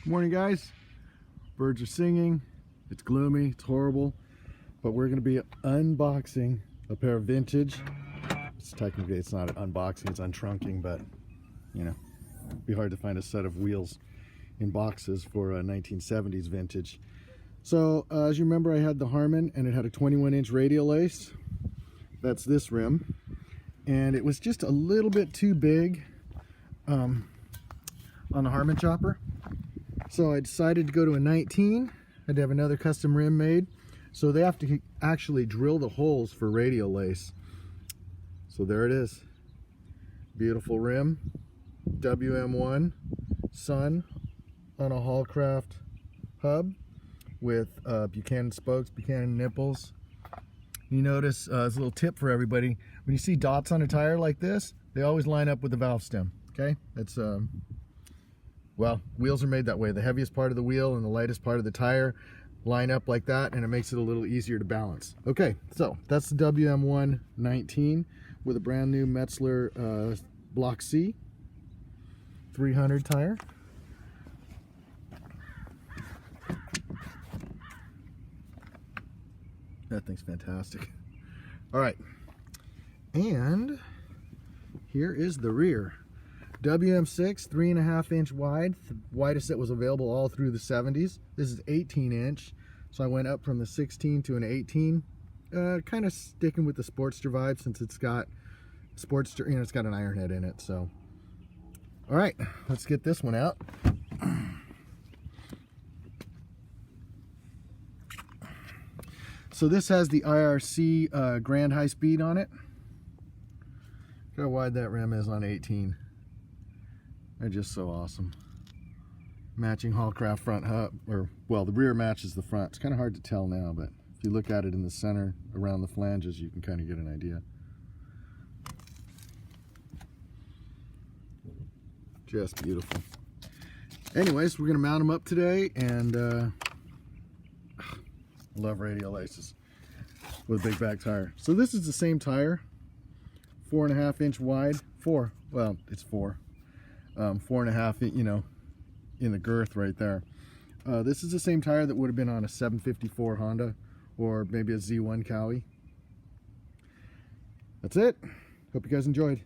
Morning, guys. Birds are singing. It's gloomy, it's horrible, but we're going to be unboxing a pair of vintage. Technically it's not an unboxing, it's untrunking, but you know, it'd be hard to find a set of wheels in boxes for a 1970s vintage. So as you remember, I had the Harman and it had a 21-inch radial lace. That's this rim, and it was just a little bit too big on the Harman chopper. So I decided to go to a 19. I had to have another custom rim made. So they have to actually drill the holes for radial lace. So there it is. Beautiful rim. WM1 Sun on a Hallcraft hub with Buchanan spokes, Buchanan nipples. You notice as a little tip for everybody, when you see dots on a tire like this, they always line up with the valve stem. Okay? That's well, wheels are made that way. The heaviest part of the wheel and the lightest part of the tire line up like that, and it makes it a little easier to balance. Okay, so that's the WM1 19 with a brand new Metzler Block C 300 tire. That thing's fantastic. All right, and here is the rear. WM6, 3.5-inch wide, the widest that was available all through the 70s. This is 18-inch, so I went up from the 16 to an 18. Kind of sticking with the Sportster vibe since it's got Sportster, you know, it's got an iron head in it. So, all right, let's get this one out. So this has the IRC Grand High Speed on it. Look how wide that rim is on 18. They're just so awesome. Matching Hallcraft front hub, or well, the rear matches the front. It's kind of hard to tell now, but if you look at it in the center around the flanges, you can kind of get an idea. Just beautiful. Anyways, we're gonna mount them up today, and love radial laces with a big back tire. So this is the same tire, 4.5-inch wide. Well, it's 4.5, you know, in the girth right there. This is the same tire that would have been on a 754 Honda or maybe a Z1 Cowie. That's it. Hope you guys enjoyed.